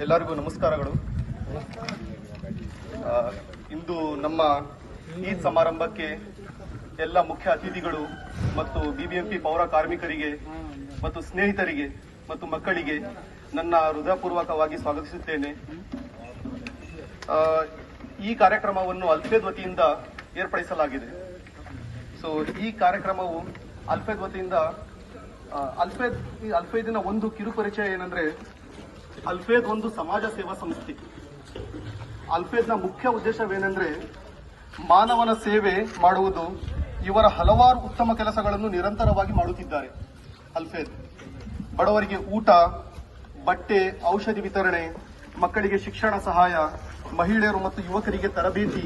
ಎಲ್ಲರಿಗೂ ನಮಸ್ಕಾರಗಳು. ಇಂದು ನಮ್ಮ ಈದ್ ಸಮಾರಂಭಕ್ಕೆ ಎಲ್ಲ ಮುಖ್ಯ ಅತಿಥಿಗಳು ಮತ್ತು ಬಿಬಿಎಂಪಿ ಪೌರ ಕಾರ್ಮಿಕರಿಗೆ ಮತ್ತು ಸ್ನೇಹಿತರಿಗೆ ಮತ್ತು ಮಕ್ಕಳಿಗೆ ನನ್ನ ಹೃದಯಪೂರ್ವಕವಾಗಿ ಸ್ವಾಗತಿಸುತ್ತೇನೆ. ಈ ಕಾರ್ಯಕ್ರಮವನ್ನು ಅಲ್ಫೇದ್ ವತಿಯಿಂದ ಏರ್ಪಡಿಸಲಾಗಿದೆ. ಈ ಕಾರ್ಯಕ್ರಮವು ಅಲ್ಫೇದ್ ವತಿಯಿಂದ ಅಲ್ಫೇದಿನ ಒಂದು ಕಿರುಪರಿಚಯ ಏನಂದ್ರೆ, ಅಲ್ಫೇದ್ ಒಂದು ಸಮಾಜ ಸೇವಾ ಸಂಸ್ಥೆ. ಅಲ್ಫೇದ್ನ ಮುಖ್ಯ ಉದ್ದೇಶವೇನೆಂದ್ರೆ ಮಾನವನ ಸೇವೆ ಮಾಡುವುದು. ಇವರ ಹಲವಾರು ಉತ್ತಮ ಕೆಲಸಗಳನ್ನು ನಿರಂತರವಾಗಿ ಮಾಡುತ್ತಿದ್ದಾರೆ. ಅಲ್ಫೇದ್ ಬಡವರಿಗೆ ಊಟ, ಬಟ್ಟೆ, ಔಷಧಿ ವಿತರಣೆ, ಮಕ್ಕಳಿಗೆ ಶಿಕ್ಷಣ ಸಹಾಯ, ಮಹಿಳೆಯರು ಮತ್ತು ಯುವಕರಿಗೆ ತರಬೇತಿ,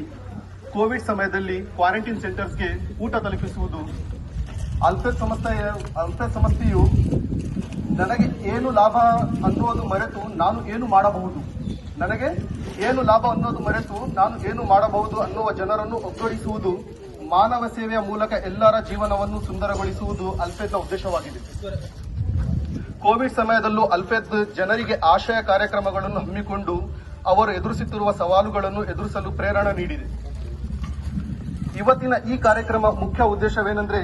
ಕೋವಿಡ್ ಸಮಯದಲ್ಲಿ ಕ್ವಾರಂಟೈನ್ ಸೆಂಟರ್ಸ್ಗೆ ಊಟ ತಲುಪಿಸುವುದು. ಅಲ್ಫೇದ್ ಸಂಸ್ಥೆಯು ನನಗೆ ಏನು ಲಾಭ ಅನ್ನೋದು ಮರೆತು ನಾನು ಏನು ಮಾಡಬಹುದು, ನನಗೆ ಏನು ಲಾಭ ಅನ್ನೋದು ಮರೆತು ನಾನು ಏನು ಮಾಡಬಹುದು ಅನ್ನುವ ಜನರನ್ನು ಒಗ್ಗೂಡಿಸುವುದು, ಮಾನವ ಸೇವೆಯ ಮೂಲಕ ಎಲ್ಲರ ಜೀವನವನ್ನು ಸುಂದರಗೊಳಿಸುವುದು ಅಲ್ಫೇದ್ನ ಉದ್ದೇಶವಾಗಿದೆ. ಕೋವಿಡ್ ಸಮಯದಲ್ಲೂ ಅಲ್ಫೇದ್ ಜನರಿಗೆ ಆಶಯ ಕಾರ್ಯಕ್ರಮಗಳನ್ನು ಹಮ್ಮಿಕೊಂಡು ಅವರು ಎದುರಿಸುತ್ತಿರುವ ಸವಾಲುಗಳನ್ನು ಎದುರಿಸಲು ಪ್ರೇರಣೆ ನೀಡಿದೆ. ಇವತ್ತಿನ ಈ ಕಾರ್ಯಕ್ರಮ ಮುಖ್ಯ ಉದ್ದೇಶವೇನೆಂದ್ರೆ,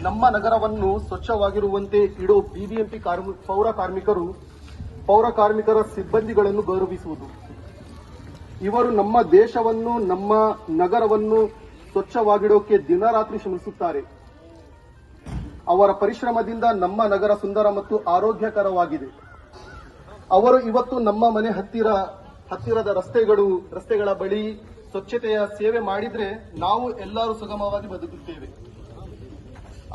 ನಮ್ಮ ನಗರವನ್ನು ಸ್ವಚ್ಛವಾಗಿರುವಂತೆ ಇಡೋ ಬಿಬಿಎಂಪಿ ಪೌರ ಕಾರ್ಮಿಕರ ಸಿಬ್ಬಂದಿಗಳನ್ನು ಗೌರವಿಸುವುದು. ಇವರು ನಮ್ಮ ದೇಶವನ್ನು, ನಮ್ಮ ನಗರವನ್ನು ಸ್ವಚ್ಛವಾಗಿಡೋಕೆ ದಿನರಾತ್ರಿ ಶ್ರಮಿಸುತ್ತಾರೆ. ಅವರ ಪರಿಶ್ರಮದಿಂದ ನಮ್ಮ ನಗರ ಸುಂದರ ಮತ್ತು ಆರೋಗ್ಯಕರವಾಗಿದೆ. ಅವರು ಇವತ್ತು ನಮ್ಮ ಮನೆ ಹತ್ತಿರದ ರಸ್ತೆಗಳ ಬಳಿ ಸ್ವಚ್ಛತೆಯ ಸೇವೆ ಮಾಡಿದ್ರೆ ನಾವು ಎಲ್ಲರೂ ಸುಗಮವಾಗಿ ಬದುಕುತ್ತೇವೆ.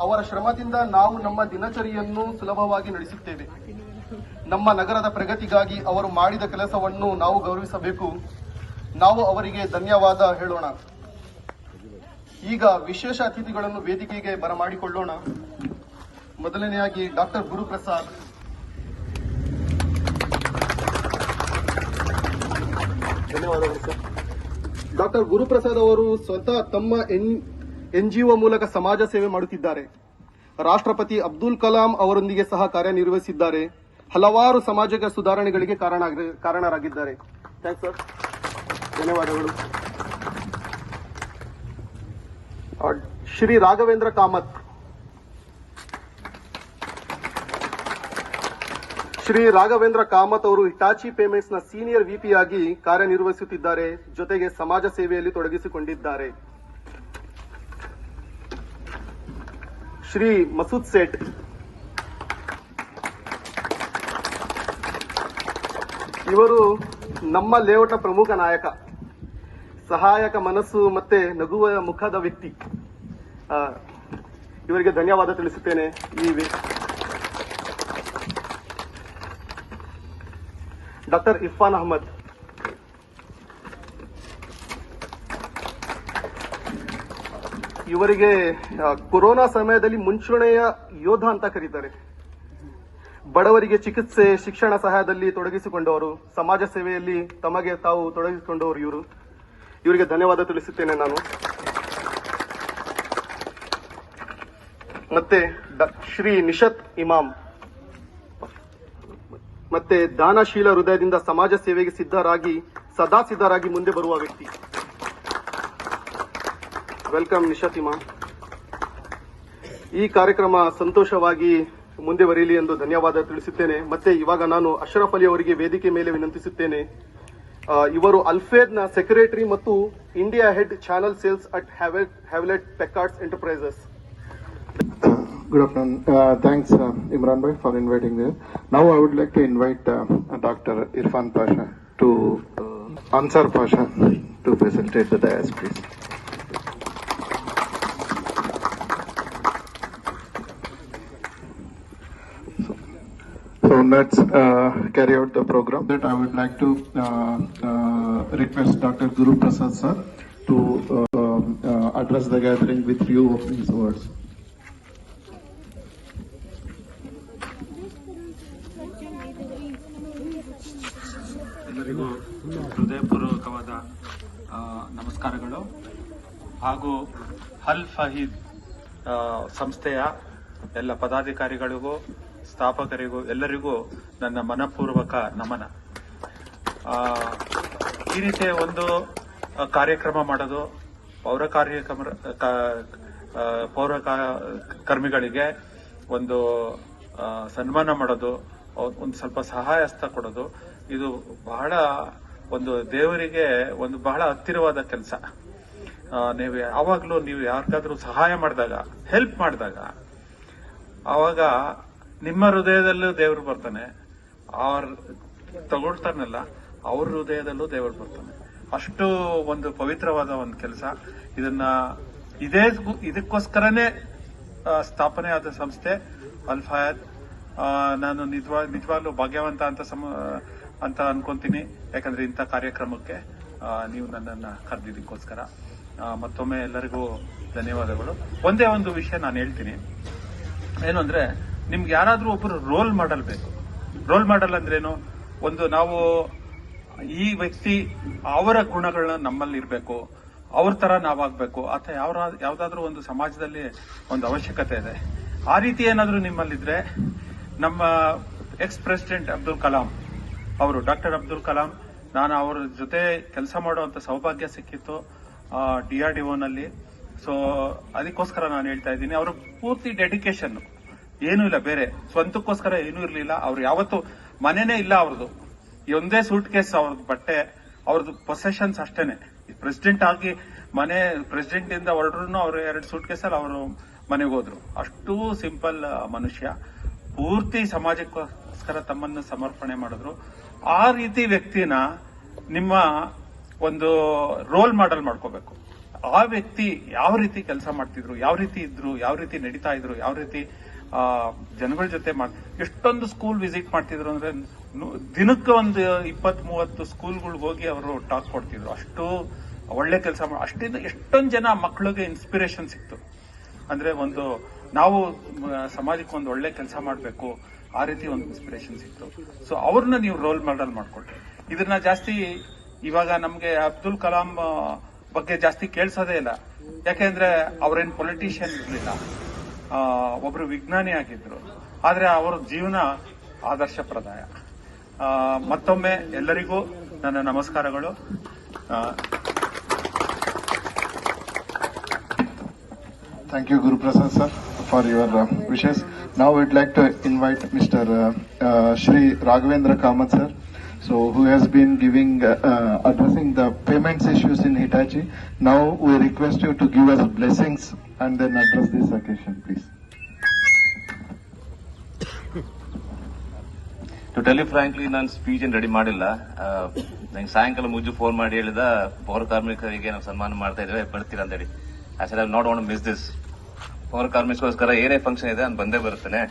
ಅವರ ಶ್ರಮದಿಂದ ನಾವು ನಮ್ಮ ದಿನಚರಿಯನ್ನು ಸುಲಭವಾಗಿ ನಡೆಸುತ್ತೇವೆ. ನಮ್ಮ ನಗರದ ಪ್ರಗತಿಗಾಗಿ ಅವರು ಮಾಡಿದ ಕೆಲಸವನ್ನು ನಾವು ಗೌರವಿಸಬೇಕು. ನಾವು ಅವರಿಗೆ ಧನ್ಯವಾದ ಹೇಳೋಣ. ಈಗ ವಿಶೇಷ ಅತಿಥಿಗಳನ್ನು ವೇದಿಕೆಗೆ ಬರಮಾಡಿಕೊಳ್ಳೋಣ. ಮೊದಲನೆಯಾಗಿ ಡಾಕ್ಟರ್ ಗುರುಪ್ರಸಾದ್. ಧನ್ಯವಾದಗಳು ಸರ್. ಡಾಕ್ಟರ್ ಗುರುಪ್ರಸಾದ್ ಅವರು ಸ್ವತಃ ತಮ್ಮ ಎನ್ಜಿಒ ಮೂಲಕ ಸಮಾಜ ಸೇವೆ ಮಾಡುತ್ತಿದ್ದಾರೆ. ರಾಷ್ಟ್ರಪತಿ ಅಬ್ದುಲ್ ಕಲಾಂ ಅವರೊಂದಿಗೆ ಸಹ ಕಾರ್ಯನಿರ್ವಹಿಸಿದ್ದಾರೆ. ಹಲವಾರು ಸಾಮಾಜಿಕ ಸುಧಾರಣೆಗಳಿಗೆ ಕಾರಣರಾಗಿದ್ದಾರೆ. ಥ್ಯಾಂಕ್ಸ್ ಸರ್, ಧನ್ಯವಾದಗಳು. ಶ್ರೀ ರಾಘವೇಂದ್ರ ಕಾಮತ್. ಶ್ರೀ ರಾಘವೇಂದ್ರ ಕಾಮತ್ ಅವರು ಹಿಟಾಚಿ ಪೇಮೆಂಟ್ಸ್ ನ ಸೀನಿಯರ್ ವಿಪಿ ಆಗಿ ಕಾರ್ಯನಿರ್ವಹಿಸುತ್ತಿದ್ದಾರೆ. ಜೊತೆಗೆ ಸಮಾಜ ಸೇವೆಯಲ್ಲಿ ತೊಡಗಿಸಿಕೊಂಡಿದ್ದಾರೆ. ಶ್ರೀ ಮಸೂದ್ ಸೇಠ್. ಇವರು ನಮ್ಮ ಲೇಔಟ್ನ ಪ್ರಮುಖ ನಾಯಕ, ಸಹಾಯಕ ಮನಸ್ಸು ಮತ್ತೆ ನಗುವ ಮುಖದ ವ್ಯಕ್ತಿ. ಇವರಿಗೆ ಧನ್ಯವಾದ ತಿಳಿಸುತ್ತೇನೆ. ಡಾಕ್ಟರ್ ಇರ್ಫಾನ್ ಅಹಮದ್. ಇವರಿಗೆ ಕೊರೋನಾ ಸಮಯದಲ್ಲಿ ಮುಂಚೂಣಿಯ ಯೋಧ ಅಂತ ಕರೀತಾರೆ. ಬಡವರಿಗೆ ಚಿಕಿತ್ಸೆ, ಶಿಕ್ಷಣ ಸಹಾಯದಲ್ಲಿ ತೊಡಗಿಸಿಕೊಂಡವರು, ಸಮಾಜ ಸೇವೆಯಲ್ಲಿ ತಮಗೆ ತಾವು ತೊಡಗಿಸಿಕೊಂಡವರು ಇವರಿಗೆ ಧನ್ಯವಾದ ತಿಳಿಸುತ್ತೇನೆ ನಾನು. ಮತ್ತೆ ಶ್ರೀ ನಿಶತ್ ಇಮಾಮ್. ಮತ್ತೆ ದಾನಶೀಲ ಹೃದಯದಿಂದ ಸಮಾಜ ಸೇವೆಗೆ ಸದಾ ಸಿದ್ಧರಾಗಿ ಮುಂದೆ ಬರುವ ವ್ಯಕ್ತಿ. ವೆಲ್ಕಮ್ ನಿಶತ್ ಇಮಾಮ್. ಈ ಕಾರ್ಯಕ್ರಮ ಸಂತೋಷವಾಗಿ ಮುಂದೆ ಬರೀಲಿ ಎಂದು ಧನ್ಯವಾದ ತಿಳಿಸುತ್ತೇನೆ. ಮತ್ತೆ ಇವಾಗ ನಾನು ಅಶ್ರಫ್ ಅಲಿ ಅವರಿಗೆ ವೇದಿಕೆ ಮೇಲೆ ವಿನಂತಿಸುತ್ತೇನೆ. ಇವರು ಅಲ್ಫೇದ್ನ ಸೆಕ್ರೆಟರಿ ಮತ್ತು India head channel sales at Hewlett Packards enterprises. Good afternoon. Thanks, Imran Bhai, for inviting me. Now I would like to invite Dr. Irfan Pasha to Ansar Pasha to facilitate the dais, please. So let's carry out the program. That I would like to request Dr. Guru Prasad sir to address the gathering with few opening words. ಎಲ್ಲರಿಗೂ ಹೃದಯಪೂರ್ವಕವಾದ ನಮಸ್ಕಾರಗಳು ಹಾಗೂ ಅಲ್ ಫಹೀದ್ ಸಂಸ್ಥೆಯ ಎಲ್ಲ ಪದಾಧಿಕಾರಿಗಳಿಗೂ, ಸ್ಥಾಪಕರಿಗೂ ಎಲ್ಲರಿಗೂ ನನ್ನ ಮನಪೂರ್ವಕ ನಮನ. ಈ ರೀತಿಯ ಒಂದು ಕಾರ್ಯಕ್ರಮ ಮಾಡೋದು ಕರ್ಮಿಗಳಿಗೆ ಒಂದು ಸನ್ಮಾನ ಮಾಡೋದು, ಒಂದು ಸ್ವಲ್ಪ ಸಹಾಯ ಹಸ್ತ ಕೊಡೋದು, ಇದು ಬಹಳ ಒಂದು ದೇವರಿಗೆ ಒಂದು ಬಹಳ ಹತ್ತಿರವಾದ ಕೆಲಸ. ನೀವು ಯಾವಾಗಲೂ ನೀವು ಯಾರಿಗಾದ್ರೂ ಸಹಾಯ ಮಾಡಿದಾಗ, ಹೆಲ್ಪ್ ಮಾಡಿದಾಗ, ಆವಾಗ ನಿಮ್ಮ ಹೃದಯದಲ್ಲೂ ದೇವರು ಬರ್ತಾನೆ, ಅವ್ರು ತಗೊಳ್ತಾನಲ್ಲ ಅವ್ರ ಹೃದಯದಲ್ಲೂ ದೇವರು ಬರ್ತಾನೆ. ಅಷ್ಟು ಒಂದು ಪವಿತ್ರವಾದ ಒಂದು ಕೆಲಸ. ಇದಕ್ಕೋಸ್ಕರನೇ ಸ್ಥಾಪನೆ ಆದ ಸಂಸ್ಥೆ ಅಲ್ ಫಯಾದ್. ನಾನು ನಿಜವಾಗ್ಲೂ ಭಾಗ್ಯವಂತ ಅಂತ ಅನ್ಕೊಂತೀನಿ. ಯಾಕಂದ್ರೆ ಇಂಥ ಕಾರ್ಯಕ್ರಮಕ್ಕೆ ನೀವು ನನ್ನನ್ನು ಕರೆದಿದ್ದಕ್ಕೋಸ್ಕರ ಮತ್ತೊಮ್ಮೆ ಎಲ್ಲರಿಗೂ ಧನ್ಯವಾದಗಳು. ಒಂದೇ ಒಂದು ವಿಷಯ ನಾನು ಹೇಳ್ತೀನಿ, ಏನು ಅಂದ್ರೆ ನಿಮ್ಗೆ ಯಾರಾದ್ರೂ ಒಬ್ಬರು ರೋಲ್ ಮಾಡಲ್ ಬೇಕು. ರೋಲ್ ಮಾಡಲ್ ಅಂದ್ರೇನು? ಒಂದು ನಾವು ಈ ವ್ಯಕ್ತಿ ಅವರ ಗುಣಗಳನ್ನ ನಮ್ಮಲ್ಲಿ ಇರಬೇಕು, ಅವ್ರ ತರ ನಾವಾಗಬೇಕು, ಅಥವಾ ಯಾವ್ದಾದ್ರೂ ಒಂದು ಸಮಾಜದಲ್ಲಿ ಒಂದು ಅವಶ್ಯಕತೆ ಇದೆ. ಆ ರೀತಿ ಏನಾದ್ರೂ ನಿಮ್ಮಲ್ಲಿದ್ರೆ, ನಮ್ಮ ಎಕ್ಸ್ ಪ್ರೆಸಿಡೆಂಟ್ ಅಬ್ದುಲ್ ಕಲಾಂ ಅವರು, ಡಾಕ್ಟರ್ ಅಬ್ದುಲ್ ಕಲಾಂ, ನಾನು ಅವರ ಜೊತೆ ಕೆಲಸ ಮಾಡುವಂತ ಸೌಭಾಗ್ಯ ಸಿಕ್ಕಿತ್ತು DRDOನಲ್ಲಿ. ಸೊ ಅದಕ್ಕೋಸ್ಕರ ನಾನು ಹೇಳ್ತಾ ಇದ್ದೀನಿ, ಅವರ ಪೂರ್ತಿ ಡೆಡಿಕೇಶನ್ ಏನೂ ಇಲ್ಲ, ಬೇರೆ ಸ್ವಂತಕ್ಕೋಸ್ಕರ ಏನೂ ಇರಲಿಲ್ಲ. ಅವ್ರು ಯಾವತ್ತು ಮನೆನೇ ಇಲ್ಲ ಅವ್ರದ್ದು, ಒಂದೇ ಸೂಟ್ ಕೇಸ್ ಅವ್ರದ್ದು ಬಟ್ಟೆ, ಅವ್ರದ್ದು ಪೊಸೆಷನ್ಸ್ ಅಷ್ಟೇನೆ. ಪ್ರೆಸಿಡೆಂಟ್ ಆಗಿ ಪ್ರೆಸಿಡೆಂಟ್ ಇಂದ ಹೊರಡ್ರು ಅವ್ರು 2 ಸೂಟ್ ಕೇಸಲ್ಲಿ ಅವರು ಮನೆಗೆ ಹೋದ್ರು. ಅಷ್ಟು ಸಿಂಪಲ್ ಮನುಷ್ಯ, ಪೂರ್ತಿ ಸಮಾಜಕ್ಕೋಸ್ಕರ ತಮ್ಮನ್ನು ಸಮರ್ಪಣೆ ಮಾಡಿದ್ರು. ಆ ರೀತಿ ವ್ಯಕ್ತಿನ ನಿಮ್ಮ ಒಂದು ರೋಲ್ ಮಾಡೆಲ್ ಮಾಡ್ಕೋಬೇಕು. ಆ ವ್ಯಕ್ತಿ ಯಾವ ರೀತಿ ಕೆಲಸ ಮಾಡ್ತಿದ್ರು, ಯಾವ ರೀತಿ ಇದ್ರು, ಯಾವ ರೀತಿ ನಡೀತಾ ಇದ್ರು, ಯಾವ ರೀತಿ ಜನಗಳ ಜೊತೆ ಎಷ್ಟೊಂದು ಸ್ಕೂಲ್ ವಿಸಿಟ್ ಮಾಡ್ತಿದ್ರು ಅಂದ್ರೆ, ದಿನಕ್ಕೆ ಒಂದು 20-30 ಸ್ಕೂಲ್ಗಳಿಗೆ ಹೋಗಿ ಅವರು ಟಾಕ್ ಕೊಡ್ತಿದ್ರು. ಅಷ್ಟು ಒಳ್ಳೆ ಕೆಲಸ ಅಷ್ಟಿಂದ ಎಷ್ಟೊಂದು ಜನ ಮಕ್ಕಳಿಗೆ ಇನ್ಸ್ಪಿರೇಷನ್ ಸಿಕ್ತು. ಅಂದ್ರೆ ಒಂದು ನಾವು ಸಮಾಜಕ್ಕೆ ಒಂದು ಒಳ್ಳೆ ಕೆಲಸ ಮಾಡಬೇಕು, ಆ ರೀತಿ ಒಂದು ಇನ್ಸ್ಪಿರೇಷನ್ ಸಿಕ್ತು. ಸೊ ಅವ್ರನ್ನ ನೀವು ರೋಲ್ ಮಾಡೆಲ್ ಮಾಡ್ಕೊಟ್ರಿ. ಇದನ್ನ ಜಾಸ್ತಿ ಇವಾಗ ನಮ್ಗೆ ಅಬ್ದುಲ್ ಕಲಾಂ ಬಗ್ಗೆ ಜಾಸ್ತಿ ಕೇಳಿಸೋದೇ ಇಲ್ಲ. ಯಾಕೆಂದ್ರೆ ಅವ್ರೇನ್ ಪೊಲಿಟಿಷಿಯನ್ ಇರ್ಲಿಲ್ಲ, ಒಬ್ರು ವಿಜ್ಞಾನಿ ಆಗಿದ್ರು. ಆದ್ರೆ ಅವರ ಜೀವನ ಆದರ್ಶಪ್ರದಾಯ. ಮತ್ತೊಮ್ಮೆ ಎಲ್ಲರಿಗೂ ನನ್ನ ನಮಸ್ಕಾರಗಳು. Thank you, Guru Prasad sir, for your wishes. Now we'd like to invite Mr. Shri Raghavendra Kamath sir, so who has been addressing the payments issues in Hitachi. Now we request you to give us blessings and then address this occasion, please. To tell you frankly, ನಾನು speech ಏನು ready ಮಾಡಿಲ್ಲ. ನಂಗೆ ಸಾಯಂಕಾಲ ಮುಂಜು phone ಮಾಡಿ ಹೇಳಿದ, ಪೌರ ಕಾರ್ಮಿಕರಿಗೆ ನಾವು ಸನ್ಮಾನ ಮಾಡ್ತಾ ಇದ್ದೇವೆ, ಬರ್ತೀರಾ ಅಂತ ಹೇಳಿ. I said I not want to miss this. ಪೌರ ಕಾರ್ಮಿಕರಿಗೋಸ್ಕರ ಏನೇ ಫಂಕ್ಷನ್ ಇದೆ ನಾನು ಬಂದೇ ಬರ್ತೇನೆ.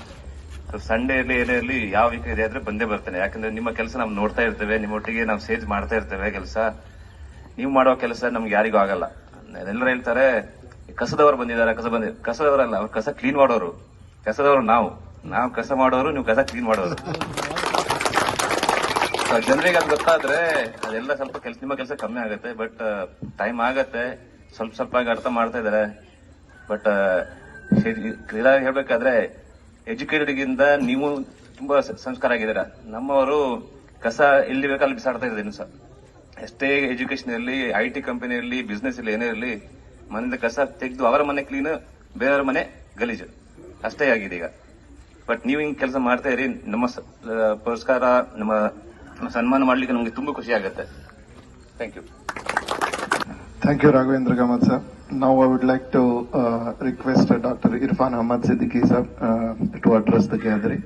ಸೊ ಸಂಡೇ ಇರಲಿ ಏನೇ ಇರಲಿ, ಯಾವ ವೀಕ್ ಇದೆ ಆದ್ರೆ ಬಂದೇ ಬರ್ತೇನೆ. ಯಾಕಂದ್ರೆ ನಿಮ್ಮ ಕೆಲಸ ನಾವು ನೋಡ್ತಾ ಇರ್ತೇವೆ, ನಿಮ್ಮೊಟ್ಟಿಗೆ ನಾವು ಸೇಜ್ ಮಾಡ್ತಾ ಇರ್ತೇವೆ ಕೆಲಸ. ನೀವು ಮಾಡೋ ಕೆಲಸ ನಮ್ಗೆ ಯಾರಿಗೂ ಆಗಲ್ಲ. ಎಲ್ಲರೂ ಹೇಳ್ತಾರೆ ಕಸದವರು ಬಂದಿದ್ದಾರೆ, ಕಸದವರಲ್ಲ, ಅವ್ರು ಕಸ ಕ್ಲೀನ್ ಮಾಡೋರು. ಕಸದವರು ನಾವು ಕಸ ಮಾಡೋರು, ನೀವು ಕಸ ಕ್ಲೀನ್ ಮಾಡೋರು. ಜನರಿಗೆ ಅದು ಗೊತ್ತಾದ್ರೆ ಅದೆಲ್ಲ ಸ್ವಲ್ಪ ನಿಮ್ಮ ಕೆಲಸ ಕಮ್ಮಿ ಆಗುತ್ತೆ. ಬಟ್ ಟೈಮ್ ಆಗತ್ತೆ, ಸ್ವಲ್ಪ ಆಗಿ ಅರ್ಥ ಮಾಡ್ತಾ ಇದಾರೆ. ಬಟ್ ಕ್ಲಿಯರ್ ಹೇಳ್ಬೇಕಾದ್ರೆ ಎಜುಕೇಟೆಡ್ಗಿಂತ ನೀವು ತುಂಬಾ ಸಂಸ್ಕಾರ ಆಗಿದ್ದೀರಾ. ನಮ್ಮವರು ಕಸ ಎಲ್ಲಿ ಬೇಕಲ್ಲಿ ಬಿಸಾಡ್ತಾ ಇದ್ದಾರೆ ಸರ್. ಎಷ್ಟೇ ಎಜುಕೇಶನ್ ಇರಲಿ, IT ಕಂಪನಿ ಇರಲಿ, ಬಿಸ್ನೆಸ್ ಇರಲಿ, ಏನೇ ಇರಲಿ, ಮನೆಯಿಂದ ಕಸ ತೆಗೆದು ಅವರ ಮನೆ ಕ್ಲೀನ್, ಬೇರೆಯವ್ರ ಮನೆ ಗಲೀಜು ಅಷ್ಟೇ ಆಗಿದೆ ಈಗ. ಬಟ್ ನೀವು ಹಿಂಗ್ ಕೆಲಸ ಮಾಡ್ತಾ ಇರಿ. ನಮ್ಮ ಪುರಸ್ಕಾರ, ನಮ್ಮ ಸನ್ಮಾನ ಮಾಡ್ಲಿಕ್ಕೆ ನಮ್ಗೆ ತುಂಬಾ ಖುಷಿ ಆಗುತ್ತೆ. Thank you. Thank you, Raghavendra Kamath sir. Now I would like to request Dr. Irfan Ahmad Siddiqui sir to address the gathering.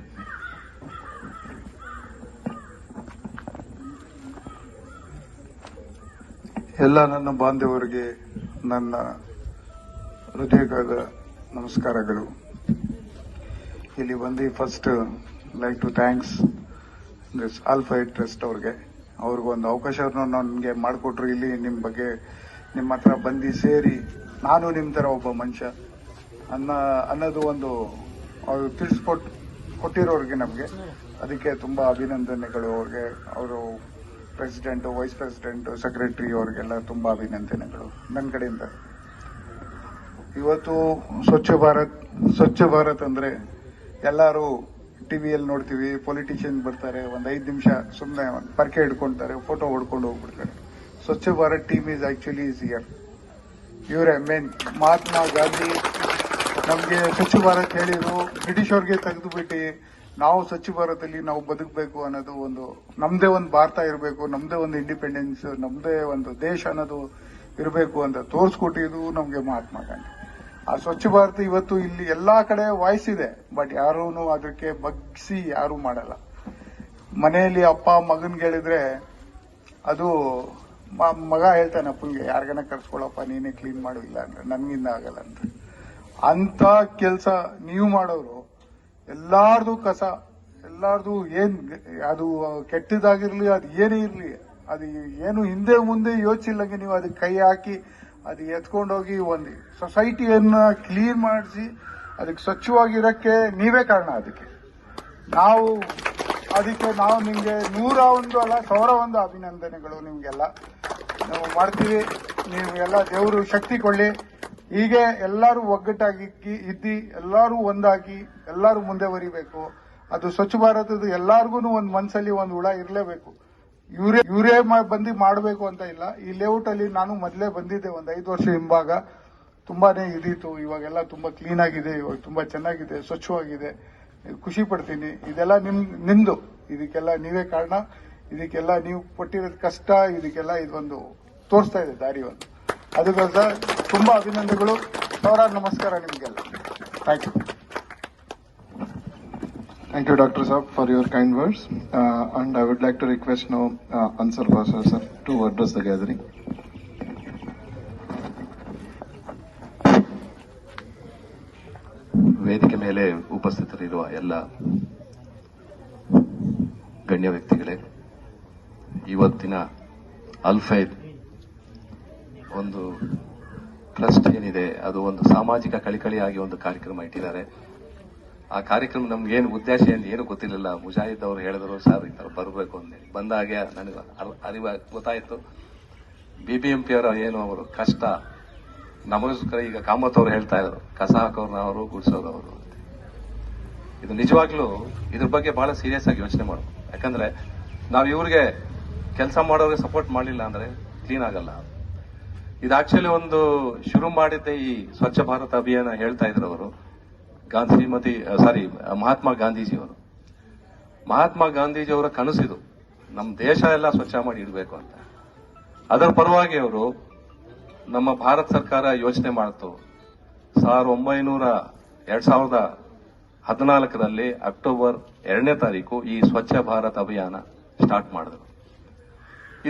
ಎಲ್ಲ ನನ್ನ ಬಾಂಧವರಿಗೆ ನನ್ನ ಹೃದಯದ ನಮಸ್ಕಾರಗಳು. ಇಲ್ಲಿ ಬಂದು first like to thanks this Al Fayad trust ಅವ್ರಿಗೊಂದು ಅವಕಾಶವನ್ನು ನನಗೆ ಮಾಡಿಕೊಟ್ರು. ಇಲ್ಲಿ ನಿಮ್ಮ ಬಗ್ಗೆ ನಿಮ್ಮ ಹತ್ರ ಬಂದು ಸೇರಿ ನಾನು ನಿಮ್ಮ ಥರ ಒಬ್ಬ ಮನುಷ್ಯ ಅನ್ನೋದು ಒಂದು ಅವರು ಕೊಟ್ಟಿರೋರಿಗೆ ನಮಗೆ, ಅದಕ್ಕೆ ತುಂಬ ಅಭಿನಂದನೆಗಳು ಅವ್ರಿಗೆ. ಅವರು ಪ್ರೆಸಿಡೆಂಟ್, ವೈಸ್ ಪ್ರೆಸಿಡೆಂಟ್, ಸೆಕ್ರೆಟರಿ ಅವ್ರಿಗೆಲ್ಲ ತುಂಬ ಅಭಿನಂದನೆಗಳು ನನ್ನ ಕಡೆಯಿಂದ. ಇವತ್ತು ಸ್ವಚ್ಛ ಭಾರತ್ ಅಂದ್ರೆ ಎಲ್ಲರೂ ಟಿವಿಯಲ್ಲಿ ನೋಡ್ತೀವಿ, ಪೊಲಿಟಿಷಿಯನ್ ಬರ್ತಾರೆ, ಒಂದ್ 5 ನಿಮಿಷ ಸುಮ್ಮನೆ ಪರ್ಕೆ ಹಿಡ್ಕೊಂತಾರೆ, ಫೋಟೋ ಹೊಡ್ಕೊಂಡು ಹೋಗ್ಬಿಡ್ತಾರೆ. Swachh Bharat team is actually is here. ಇವರೇ ಮೇನ್. ಮಹಾತ್ಮ ಗಾಂಧಿ ನಮ್ಗೆ ಸ್ವಚ್ಛ ಭಾರತ್ ಹೇಳಿದ್ರು, ಬ್ರಿಟಿಷ್ ಅವ್ರಿಗೆ ತೆಗೆದು ಬಿಟ್ಟು ನಾವು ಸ್ವಚ್ಛ ಭಾರತದಲ್ಲಿ ನಾವು ಬದುಕಬೇಕು ಅನ್ನೋದು, ಒಂದು ನಮ್ದೇ ಒಂದು ಭಾರತ ಇರಬೇಕು, ನಮ್ದೇ ಒಂದು ಇಂಡಿಪೆಂಡೆನ್ಸ್, ನಮ್ದೇ ಒಂದು ದೇಶ ಅನ್ನೋದು ಇರಬೇಕು ಅಂತ ತೋರಿಸ್ಕೊಟ್ಟಿದ್ದು ನಮ್ಗೆ ಮಹಾತ್ಮ ಗಾಂಧಿ. ಆ ಸ್ವಚ್ಛ ಭಾರತ ಇವತ್ತು ಇಲ್ಲಿ ಎಲ್ಲಾ ಕಡೆ ವಾಯ್ಸ್ ಇದೆ, ಬಟ್ ಯಾರೂ ಅದಕ್ಕೆ ಬಗ್ಸಿ ಯಾರು ಮಾಡಲ್ಲ. ಮನೆಯಲ್ಲಿ ಅಪ್ಪ ಮಗನ್ಗೆ ಹೇಳಿದ್ರೆ ಅದು ಮಗ ಹೇಳ್ತಾನೆ ಅಪ್ಪನ್ಗೆ, ಯಾರಿಗನ ಕರ್ಸ್ಕೊಳಪ್ಪ ನೀನೇ ಕ್ಲೀನ್ ಮಾಡು, ಇಲ್ಲ ಅಂದ್ರೆ ನನ್ಗಿಂದ ಆಗಲ್ಲ ಅಂತ. ಅಂತ ಕೆಲಸ ನೀವು ಮಾಡೋರು. ಎಲ್ಲಾರ್ದು ಕಸ, ಎಲ್ಲಾರ್ದು ಏನ್ ಅದು ಕೆಟ್ಟದಾಗಿರ್ಲಿ, ಅದು ಏನೇ ಇರ್ಲಿ, ಅದು ಏನು ಹಿಂದೆ ಮುಂದೆ ಯೋಚಿಸಿಲ್ಲಂಗೆ ನೀವು ಅದಕ್ಕೆ ಕೈ ಹಾಕಿ ಅದು ಎತ್ಕೊಂಡೋಗಿ ಒಂದು ಸೊಸೈಟಿಯನ್ನ ಕ್ಲೀನ್ ಮಾಡಿಸಿ ಅದಕ್ಕೆ ಸ್ವಚ್ಛವಾಗಿರಕ್ಕೆ ನೀವೇ ಕಾರಣ. ಅದಕ್ಕೆ ನಾವು ನಿಮ್ಗೆ 101 ಅಲ್ಲ 1001 ಅಭಿನಂದನೆಗಳು ನಿಮ್ಗೆಲ್ಲ. ನಾವು ಮಾಡ್ತೀವಿ. ನೀವೆಲ್ಲ ದೇವರು ಶಕ್ತಿ ಕೊಳ್ಳಿ. ಹೀಗೆ ಎಲ್ಲರೂ ಒಗ್ಗಟ್ಟಾಗಿ ಇದ್ದಿ, ಎಲ್ಲರೂ ಒಂದಾಗಿ ಎಲ್ಲರೂ ಮುಂದೆ ಬರಿಬೇಕು. ಅದು ಸ್ವಚ್ಛ ಭಾರತದ ಎಲ್ಲಾರ್ಗು ಒಂದು ಮನಸ್ಸಲ್ಲಿ ಒಂದು ಹುಳ ಇರಲೇಬೇಕು. ಇವರೇ ಬಂದು ಮಾಡಬೇಕು ಅಂತ ಇಲ್ಲ. ಈ ಲೇಔಟ್ ಅಲ್ಲಿ ನಾನು ಮೊದಲೇ ಬಂದಿದ್ದೆ ಒಂದು 5 ವರ್ಷ ಹಿಂಭಾಗ. ತುಂಬಾನೇ ಇದಿತ್ತು. ಇವಾಗೆಲ್ಲ ತುಂಬಾ ಕ್ಲೀನ್ ಆಗಿದೆ, ಇವಾಗ ತುಂಬಾ ಚೆನ್ನಾಗಿದೆ, ಸ್ವಚ್ಛವಾಗಿದೆ. ಖುಷಿ ಪಡ್ತೀನಿ. ಇದೆಲ್ಲ ನಿಮ್ದು. ಇದಕ್ಕೆಲ್ಲ ನೀವೇ ಕಾರಣ. ಇದಕ್ಕೆಲ್ಲ ನೀವು ಪಟ್ಟಿರೋದ್ ಕಷ್ಟ, ಇದಕ್ಕೆಲ್ಲ ಇದೊಂದು ತೋರಿಸ್ತಾ ಇದೆ ದಾರಿ ಒಂದು. ಅದಕ್ಕೋಸ್ಕರ ತುಂಬಾ ಅಭಿನಂದನೆಗಳು. ಸಾವಿರಾರು ನಮಸ್ಕಾರ ನಿಮ್ಗೆಲ್ಲ. Thank you. Thank you, Dr. Saab, for your kind words. And I would like to request now Ansar Pasha sir to address the gathering. ವೇದಿಕೆ ಮೇಲೆ ಉಪಸ್ಥಿತರಿರುವ ಎಲ್ಲ ಗಣ್ಯ ವ್ಯಕ್ತಿಗಳೇ, ಇವತ್ತಿನ ಅಲ್ಫೈದ್ ಒಂದು ಟ್ರಸ್ಟ್ ಏನಿದೆ, ಅದು ಒಂದು ಸಾಮಾಜಿಕ ಕಳಿಕಳಿಯಾಗಿ ಒಂದು ಕಾರ್ಯಕ್ರಮ ಇಟ್ಟಿದ್ದಾರೆ. ಆ ಕಾರ್ಯಕ್ರಮ ನಮ್ಗೆ ಏನು ಉದ್ದೇಶ ಏನು ಗೊತ್ತಿರಲಿಲ್ಲ. ಮುಜಾಹಿದ್ ಅವರು ಹೇಳಿದ್ರು, ಸರ್ ಈ ತರ ಬರಬೇಕು ಅಂತ. ಬಂದಾಗೆ ನನಗೆ ಗೊತ್ತಾಯ್ತು BBMP ಅವರ ಏನು ಅವರು ಕಷ್ಟ. ನಮಗೋಸ್ಕರ ಈಗ ಕಾಮತ್ ಅವರು ಹೇಳ್ತಾ ಇದ್ರು, ಕಸ ಹಾಕೋರು ಗುಡಿಸೋದವರು. ಇದು ನಿಜವಾಗ್ಲೂ ಇದ್ರ ಬಗ್ಗೆ ಬಹಳ ಸೀರಿಯಸ್ ಆಗಿ ಯೋಚನೆ ಮಾಡಬೇಕು. ಯಾಕಂದ್ರೆ ನಾವು ಇವ್ರಿಗೆ ಕೆಲಸ ಮಾಡೋರಿಗೆ ಸಪೋರ್ಟ್ ಮಾಡಲಿಲ್ಲ ಅಂದ್ರೆ ಕ್ಲೀನ್ ಆಗಲ್ಲ. ಇದು ಆಕ್ಚುಲಿ ಒಂದು ಶುರು ಮಾಡಿದ್ದೆ ಈ ಸ್ವಚ್ಛ ಭಾರತ ಅಭಿಯಾನ ಹೇಳ್ತಾ ಇದ್ರು ಅವರು ಮಹಾತ್ಮ ಗಾಂಧೀಜಿಯವರು. ಮಹಾತ್ಮ ಗಾಂಧೀಜಿಯವರ ಕನಸಿದು ನಮ್ಮ ದೇಶ ಎಲ್ಲ ಸ್ವಚ್ಛ ಮಾಡಿ ಇಡಬೇಕು ಅಂತ. ಅದರ ಪರವಾಗಿ ಅವರು ನಮ್ಮ ಭಾರತ ಸರ್ಕಾರ ಯೋಚನೆ ಮಾಡಿತು. 2014ರಲ್ಲಿ ಅಕ್ಟೋಬರ್ 2ನೇ ತಾರೀಕು ಈ ಸ್ವಚ್ಛ ಭಾರತ್ ಅಭಿಯಾನ ಸ್ಟಾರ್ಟ್ ಮಾಡಿದ್ರು.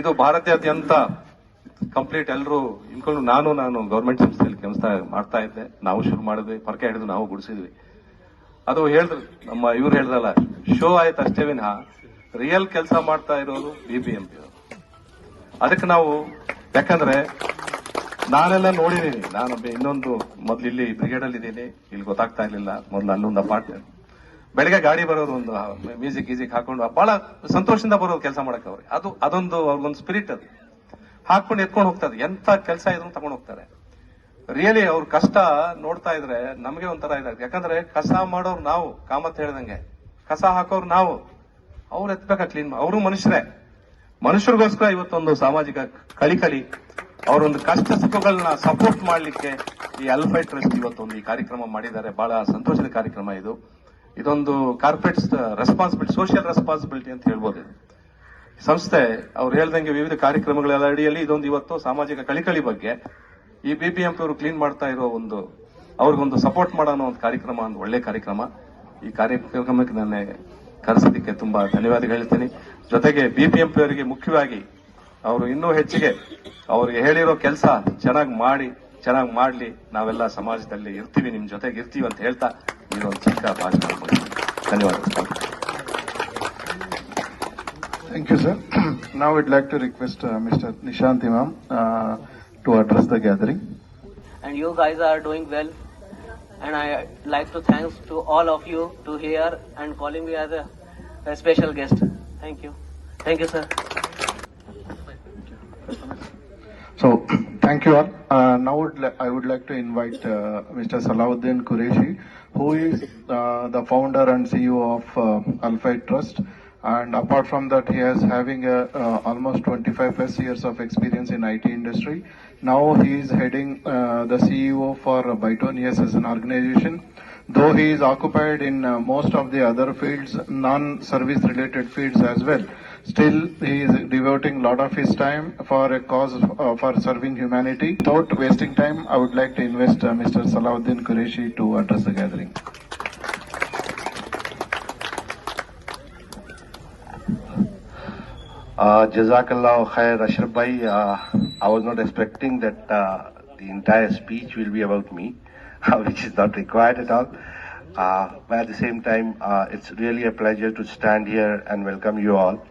ಇದು ಭಾರತಾದ್ಯಂತ ಕಂಪ್ಲೀಟ್ ಎಲ್ಲರೂ ಇನ್ಕೊಂಡು ನಾನು ಗವರ್ಮೆಂಟ್ ಸಂಸ್ಥೆಯಲ್ಲಿ ಕೆಲಸ ಮಾಡ್ತಾ ಇದ್ದೆ. ನಾವು ಶುರು ಮಾಡಿದ್ವಿ, ಪರ್ಕೆ ಹಿಡಿದು ನಾವು ಗುಡಿಸಿದ್ವಿ. ಅದು ಹೇಳಿದ್ರು, ಇವ್ರು ಹೇಳಿದ್ರಲ್ಲ, ಶೋ ಆಯ್ತು ಅಷ್ಟೇ ವಿನಃ ರಿಯಲ್ ಕೆಲಸ ಮಾಡ್ತಾ ಇರೋರು BBMP ಅವರು. ಅದಕ್ಕೆ ನಾವು, ಯಾಕಂದ್ರೆ ನಾನೆಲ್ಲ ನೋಡಿದೀನಿ. ನಾನು ಇನ್ನೊಂದು ಮೊದ್ಲು ಇಲ್ಲಿ ಬ್ರಿಗೇಡ್ ಅಲ್ಲಿ ಇದ್ದೀನಿ, ಇಲ್ಲಿ ಗೊತ್ತಾಗ್ತಾ ಇರ್ಲಿಲ್ಲ. ಮೊದ್ಲು ಅಲ್ಲೊಂದು ಅಪಾರ್ಟ್ಮೆಂಟ್, ಬೆಳಗ್ಗೆ ಗಾಡಿ ಬರೋರು, ಒಂದು ಮ್ಯೂಸಿಕ್ ಹಾಕೊಂಡು ಬಹಳ ಸಂತೋಷದಿಂದ ಬರೋರು ಕೆಲಸ ಮಾಡಕ್ಕೆ. ಅವ್ರಿಗೆ ಅದೊಂದು ಅವ್ರಿಗೊಂದು ಸ್ಪಿರಿಟ್, ಅದು ಹಾಕೊಂಡು ಎತ್ಕೊಂಡು ಹೋಗ್ತಾರೆ. ಎಂತ ಕೆಲಸ ಇದ್ರು ತಗೊಂಡು ಹೋಗ್ತಾರೆ. ರಿಯಲಿ ಅವ್ರ ಕಷ್ಟ ನೋಡ್ತಾ ಇದ್ರೆ ನಮಗೆ ಒಂಥರ ಇದಾಗುತ್ತೆ. ಯಾಕಂದ್ರೆ ಕಸ ಮಾಡೋರು ನಾವು, ಕಾಮತ್ ಹೇಳ್ದಂಗೆ, ಕಸ ಹಾಕೋರು ನಾವು, ಅವ್ರು ಎತ್ಬೇಕಾ ಕ್ಲೀನ್. ಅವರು ಮನುಷ್ಯರಿಗೋಸ್ಕರ ಇವತ್ತೊಂದು ಸಾಮಾಜಿಕ ಕಳಿಕಳಿ, ಅವರೊಂದು ಕಷ್ಟ ಸುಖಗಳನ್ನ ಸಪೋರ್ಟ್ ಮಾಡ್ಲಿಕ್ಕೆ ಈ ಅಲ್ಫೈಡ್ ಟ್ರಸ್ಟ್ ಇವತ್ತೊಂದು ಈ ಕಾರ್ಯಕ್ರಮ ಮಾಡಿದ್ದಾರೆ. ಬಹಳ ಸಂತೋಷದ ಕಾರ್ಯಕ್ರಮ ಇದು. ಇದೊಂದು ಕಾರ್ಪೊರೇಟ್ ರೆಸ್ಪಾನ್ಸಿಬಿಲಿಟಿ, ಸೋಷಿಯಲ್ ರೆಸ್ಪಾನ್ಸಿಬಿಲಿಟಿ ಅಂತ ಹೇಳ್ಬೋದು. ಇದು ಸಂಸ್ಥೆ ಅವ್ರು ಹೇಳ್ದಂಗೆ ವಿವಿಧ ಕಾರ್ಯಕ್ರಮಗಳ ಅಡಿಯಲ್ಲಿ ಇದೊಂದು ಇವತ್ತು ಸಾಮಾಜಿಕ ಕಳಿಕಳಿ ಬಗ್ಗೆ ಈ BBMP ಅವರು ಕ್ಲೀನ್ ಮಾಡ್ತಾ ಇರೋ ಒಂದು, ಅವ್ರಿಗೊಂದು ಸಪೋರ್ಟ್ ಮಾಡೋಣ ಒಂದು ಕಾರ್ಯಕ್ರಮ, ಒಂದು ಒಳ್ಳೆ ಕಾರ್ಯಕ್ರಮ. ಈ ಕಾರ್ಯಕ್ರಮಕ್ಕೆ ನನ್ನ ಕರೆಸೋದಕ್ಕೆ ತುಂಬಾ ಧನ್ಯವಾದ ಹೇಳ್ತೀನಿ. ಜೊತೆಗೆ BBMP ಅವರಿಗೆ ಮುಖ್ಯವಾಗಿ ಅವರು ಇನ್ನೂ ಹೆಚ್ಚಿಗೆ ಅವ್ರಿಗೆ ಹೇಳಿರೋ ಕೆಲಸ ಚೆನ್ನಾಗಿ ಮಾಡ್ಲಿ. ನಾವೆಲ್ಲ ಸಮಾಜದಲ್ಲಿ ಇರ್ತೀವಿ, ನಿಮ್ ಜೊತೆಗೆ ಇರ್ತೀವಿ ಅಂತ ಹೇಳ್ತಾ ಇದೊಂದು ಚಿಕ್ಕ ಭಾಷಣ. ಧನ್ಯವಾದ. Thank you, sir. Now we'd like to request Mr. Nishant Imam to address the gathering. And you guys are doing well. And I like to thanks to all of you to here and calling me as a special guest. Thank you, sir. So, thank Thank you all. Now I would like to invite Mr. Salahuddin Qureshi, who is the founder and CEO of Alpha Trust. And apart from that, he is having almost 25 plus years of experience in IT industry. Now he is heading the CEO for Byton ES as an organization. Though he is occupied in most of the other fields, non-service related fields as well, still he is devoting a lot of his time for a cause for serving humanity. Without wasting time, I would like to invite Mr. Salahuddin Qureshi to address the gathering. Jazakallah khair, Ashraf bhai. I was not expecting that the entire speech will be about me, which is not required at all. But at the same time, it's really a pleasure to stand here and welcome you all.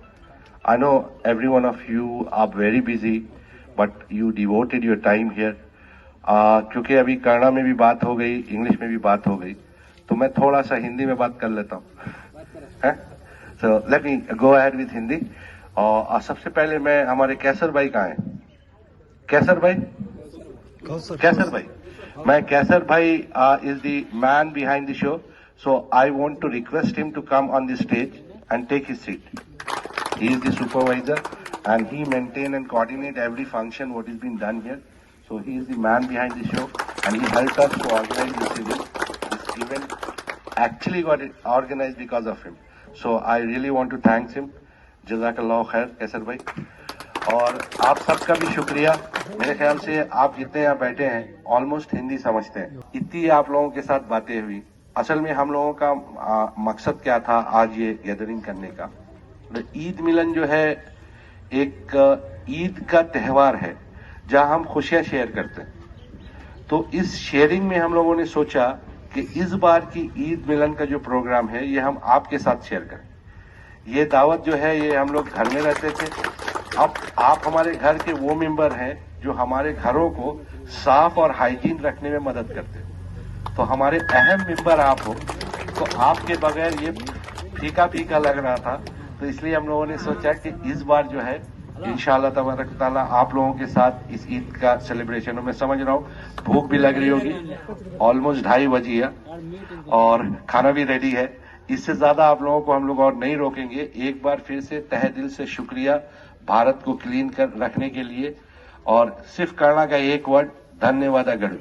I know every one of you are very busy, but you devoted your time here. क्योंकि अभी कन्नड़ा में भी बात हो गई, English में भी बात हो गई, तो मैं थोड़ा सा हिंदी में बात कर लेता हूँ. So let me go ahead with Hindi. और सबसे पहले मैं हमारे कैसर भाई कहाँ हैं? कैसर भाई? कैसर भाई. My Kaisar bhai is the man behind the show, so I want to request him to come on the stage and take his seat. He is the supervisor and he maintain and coordinate every function what is being done here. So he is the man behind the show and he helped us to organize this event. This event actually got it organized because of him. So I really want to thank him. Jazakallah khair, Kaisar bhai. और आप सबका भी शुक्रिया. मेरे ख्याल से आप जितने यहाँ बैठे हैं ऑलमोस्ट हिंदी समझते हैं. इतनी आप लोगों के साथ बातें हुई. असल में हम लोगों का मकसद क्या था आज ये गैदरिंग करने का. ईद मिलन जो है एक ईद का त्यौहार है जहां हम खुशियां शेयर करते हैं. तो इस शेयरिंग में हम लोगों ने सोचा कि इस बार की ईद मिलन का जो प्रोग्राम है ये हम आपके साथ शेयर करें. ये दावत जो है ये हम लोग घर में रहते थे. अब आप हमारे घर के वो मेंबर हैं जो हमारे घरों को साफ और हाइजीन रखने में मदद करते हैं. तो हमारे अहम मेंबर आप हो, तो आपके बगैर ये फीका फीका लग रहा था. तो इसलिए हम लोगों ने सोचा कि इस बार जो है इंशाअल्लाह तबारक ताला आप लोगों के साथ इस ईद का सेलिब्रेशन हो. मैं समझ रहा हूँ भूख भी लग रही होगी, ऑलमोस्ट 2:30 बजी है और खाना भी रेडी है. इससे ज्यादा आप लोगों को हम लोग और नहीं रोकेंगे. एक बार फिर से तहे दिल से शुक्रिया भारत को क्लीन कर रखने के लिए. और सिर्फ कन्नड़ा का एक वर्ड, धन्यवादಗಳು.